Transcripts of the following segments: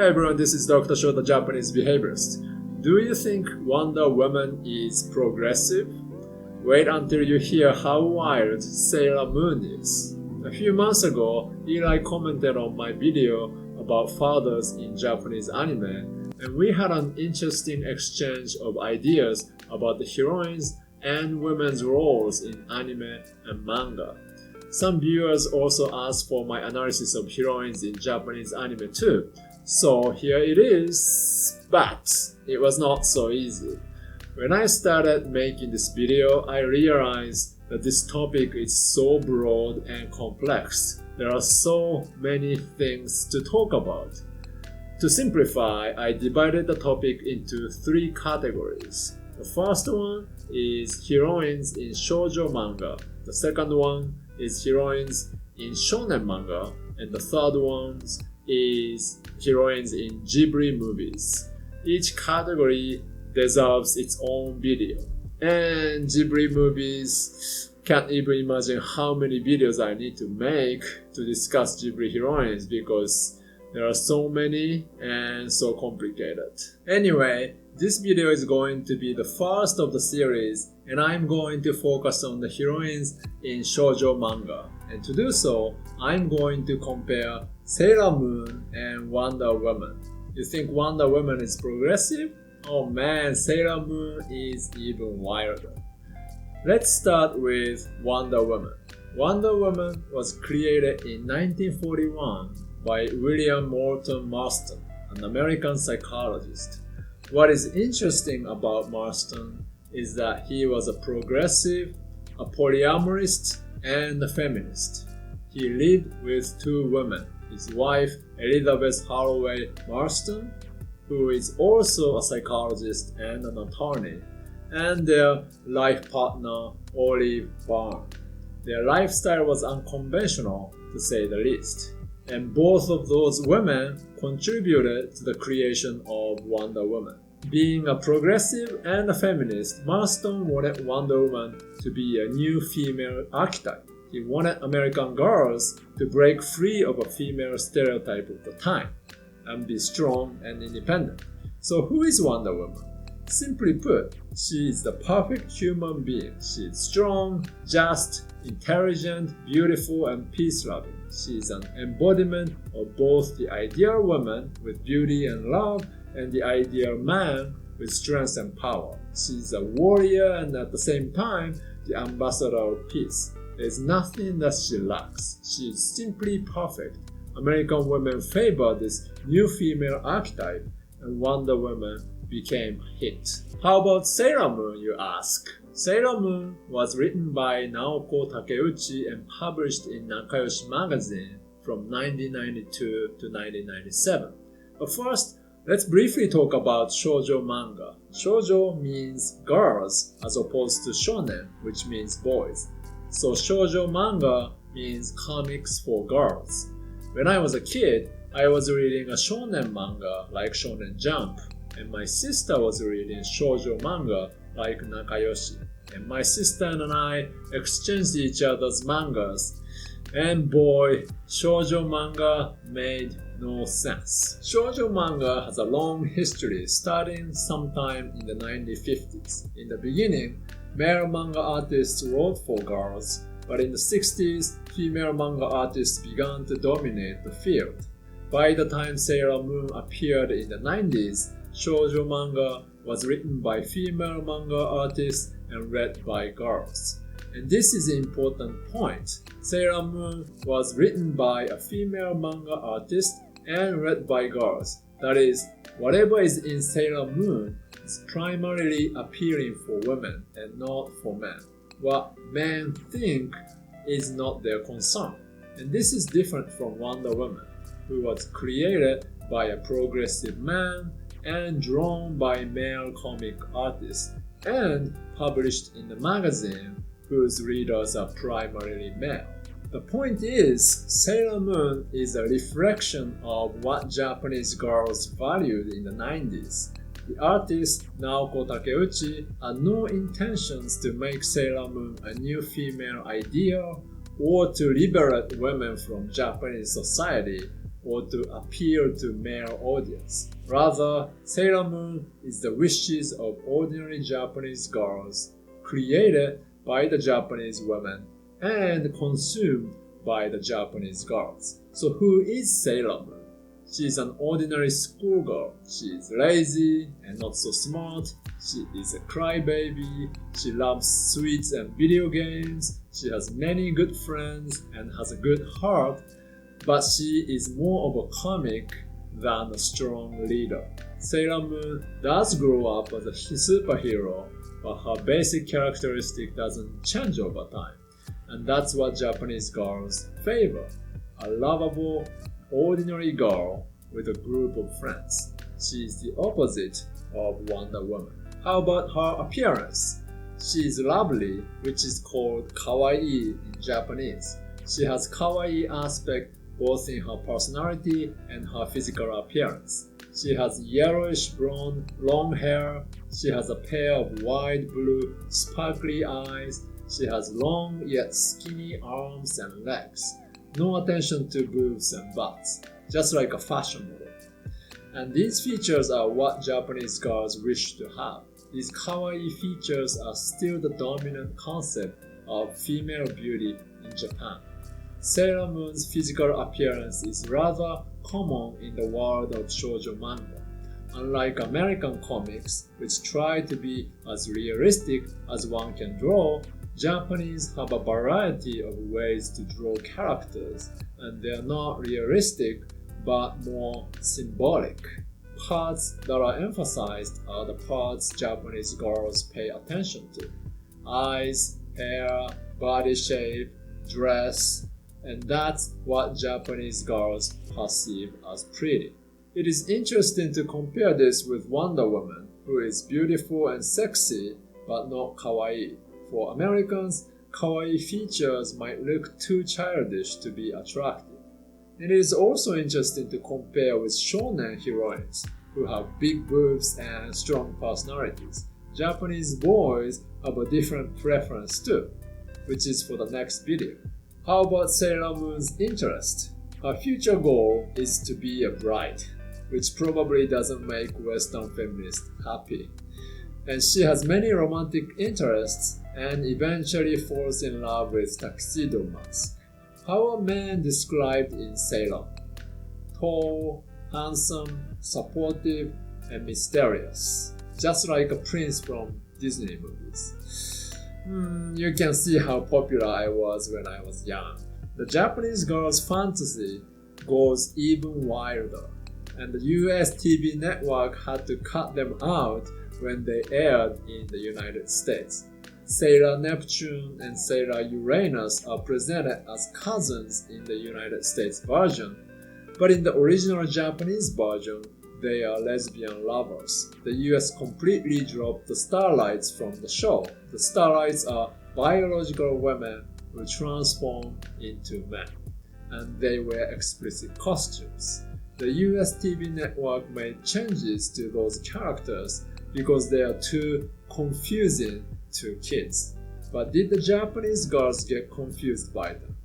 Hey everyone, this is Dr. Shojo, the Japanese behaviorist. Do you think Wonder Woman is progressive? Wait until you hear how wild Sailor Moon is. A few months ago, Eli commented on my video about fathers in Japanese anime, and we had an interesting exchange of ideas about the heroines and women's roles in anime and manga. Some viewers also asked for my analysis of heroines in Japanese anime too, so here it is, but it was not so easy. When I started making this video, I realized that this topic is so broad and complex. There are so many things to talk about. To simplify, I divided the topic into three categories. The first one is heroines in Shojo manga. The second one is heroines in shonen manga. And the third one is heroines in Ghibli movies. Each category deserves its own video. And Ghibli movies, can't even imagine how many videos I need to make to discuss Ghibli heroines because there are so many and so complicated. Anyway, this video is going to be the first of the series, and I'm going to focus on the heroines in Shojo manga. And to do so, I'm going to compare Sailor Moon and Wonder Woman. You think Wonder Woman is progressive? Oh man, Sailor Moon is even wilder. Let's start with Wonder Woman. Wonder Woman was created in 1941 by William Moulton Marston, an American psychologist. What is interesting about Marston is that he was a progressive, a polyamorist, and a feminist. He lived with two women, his wife Elizabeth Holloway Marston, who is also a psychologist and an attorney, and their life partner Olive Byrne. Their lifestyle was unconventional, to say the least, and both of those women contributed to the creation of Wonder Woman. Being a progressive and a feminist, Marston wanted Wonder Woman to be a new female archetype. He wanted American girls to break free of a female stereotype of the time and be strong and independent. So who is Wonder Woman? Simply put, she is the perfect human being. She is strong, just, intelligent, beautiful, and peace-loving. She is an embodiment of both the ideal woman with beauty and love and the ideal man with strength and power. She is a warrior and at the same time, the ambassador of peace. There is nothing that she lacks. She is simply perfect. American women favor this new female archetype, and Wonder Woman became a hit. How about Sailor Moon, you ask? Sailor Moon was written by Naoko Takeuchi and published in Nakayoshi magazine from 1992 to 1997. But first, let's briefly talk about Shojo manga. Shojo means girls as opposed to shonen, which means boys. So Shojo manga means comics for girls. When I was a kid, I was reading a shonen manga like Shonen Jump, and my sister was reading shoujo manga like Nakayoshi. And my sister and I exchanged each other's mangas, and boy, shoujo manga made no sense. Shoujo manga has a long history starting sometime in the 1950s. In the beginning, male manga artists wrote for girls, but in the 60s, female manga artists began to dominate the field. By the time Sailor Moon appeared in the 90s, shoujo manga was written by female manga artists and read by girls. And this is an important point. Sailor Moon was written by a female manga artist and read by girls. That is, whatever is in Sailor Moon is primarily appealing for women and not for men. What men think is not their concern. And this is different from Wonder Woman, who was created by a progressive man and drawn by male comic artists and published in the magazine whose readers are primarily male. The point is, Sailor Moon is a reflection of what Japanese girls valued in the 90s. The artist Naoko Takeuchi had no intentions to make Sailor Moon a new female ideal or to liberate women from Japanese society, or to appeal to male audience. Rather, Sailor Moon is the wishes of ordinary Japanese girls, created by the Japanese women and consumed by the Japanese girls. So who is Sailor Moon? She is an ordinary schoolgirl. She is lazy and not so smart. She is a crybaby. She loves sweets and video games. She has many good friends and has a good heart, but she is more of a comic than a strong leader. Sailor Moon does grow up as a superhero, but her basic characteristic doesn't change over time. And that's what Japanese girls favor. A lovable, ordinary girl with a group of friends. She is the opposite of Wonder Woman. How about her appearance? She is lovely, which is called kawaii in Japanese. She has kawaii aspect both in her personality and her physical appearance. She has yellowish blonde, long hair. She has a pair of wide blue, sparkly eyes. She has long yet skinny arms and legs. No attention to boobs and butts, just like a fashion model. And these features are what Japanese girls wish to have. These kawaii features are still the dominant concept of female beauty in Japan. Sailor Moon's physical appearance is rather common in the world of Shojo manga. Unlike American comics, which try to be as realistic as one can draw, Japanese have a variety of ways to draw characters, and they are not realistic but more symbolic. Parts that are emphasized are the parts Japanese girls pay attention to: eyes, hair, body shape, dress, and that's what Japanese girls perceive as pretty. It is interesting to compare this with Wonder Woman, who is beautiful and sexy but not kawaii. For Americans, kawaii features might look too childish to be attractive. It is also interesting to compare with shonen heroines, who have big boobs and strong personalities. Japanese boys have a different preference too, which is for the next video. How about Sailor Moon's interest? Her future goal is to be a bride, which probably doesn't make Western feminists happy. And she has many romantic interests and eventually falls in love with Tuxedo Mask. How are men described in Sailor? Tall, handsome, supportive, and mysterious. Just like a prince from Disney movies. You can see how popular I was when I was young. The Japanese girls' fantasy goes even wilder, and the US TV network had to cut them out when they aired in the United States. Sailor Neptune and Sailor Uranus are presented as cousins in the United States version, but in the original Japanese version, they are lesbian lovers. The US completely dropped the Starlights from the show. The Starlights are biological women who transform into men, and they wear explicit costumes. The US TV network made changes to those characters because they are too confusing to kids. But did the Japanese girls get confused by them?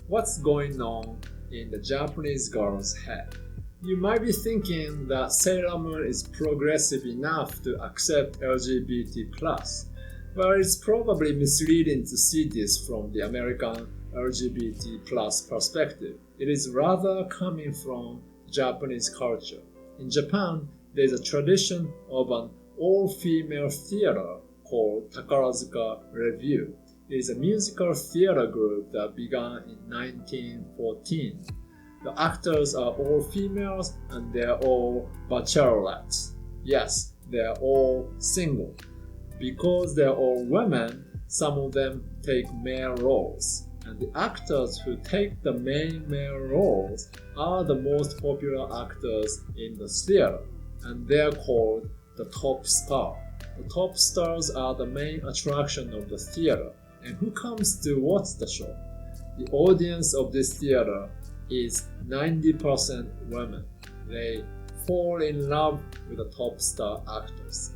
What's going on in the Japanese girl's head? You might be thinking that Sailor Moon is progressive enough to accept LGBT+, but it's probably misleading to see this from the American LGBT+ perspective. It is rather coming from Japanese culture. In Japan, there is a tradition of an all-female theater called Takarazuka Revue. It is a musical theater group that began in 1914. The actors are all females and they are all bachelorettes. Yes, they are all single. Because they are all women, some of them take male roles. And the actors who take the main male roles are the most popular actors in the theater, and they are called the top star. The top stars are the main attraction of the theater. And who comes to watch the show? The audience of this theater is 90% women. They fall in love with the top star actors.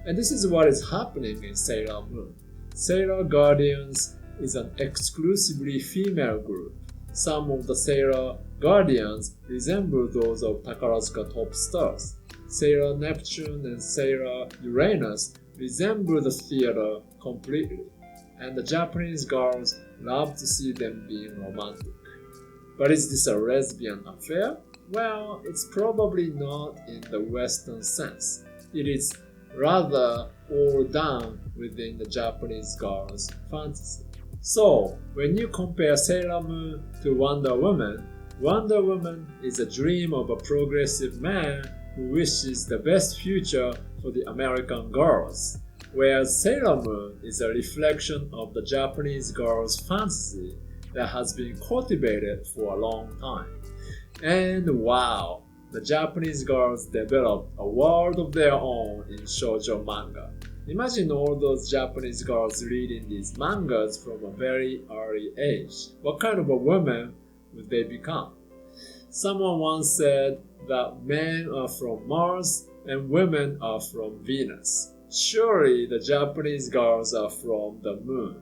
And this is what is happening in Sailor Moon. Sailor Guardians is an exclusively female group. Some of the Sailor guardians resemble those of Takarazuka top stars. Sailor Neptune and Sailor Uranus resemble the theater completely, and the Japanese girls love to see them being romantic. But is this a lesbian affair? Well, it's probably not in the Western sense. It is rather all done within the Japanese girl's fantasy. So, when you compare Sailor Moon to Wonder Woman is a dream of a progressive man who wishes the best future for the American girls, whereas Sailor Moon is a reflection of the Japanese girl's fantasy that has been cultivated for a long time. And wow, the Japanese girls developed a world of their own in Shojo manga. Imagine all those Japanese girls reading these mangas from a very early age. What kind of a woman would they become? Someone once said that men are from Mars and women are from Venus. Surely the Japanese girls are from the moon.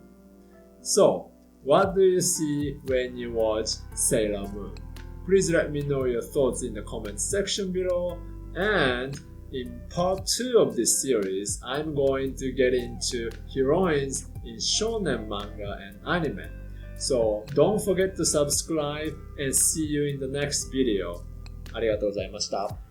So, what do you see when you watch Sailor Moon? Please let me know your thoughts in the comment section below. And in part 2 of this series, I'm going to get into heroines in shonen manga and anime. So don't forget to subscribe and see you in the next video. ありがとうございました。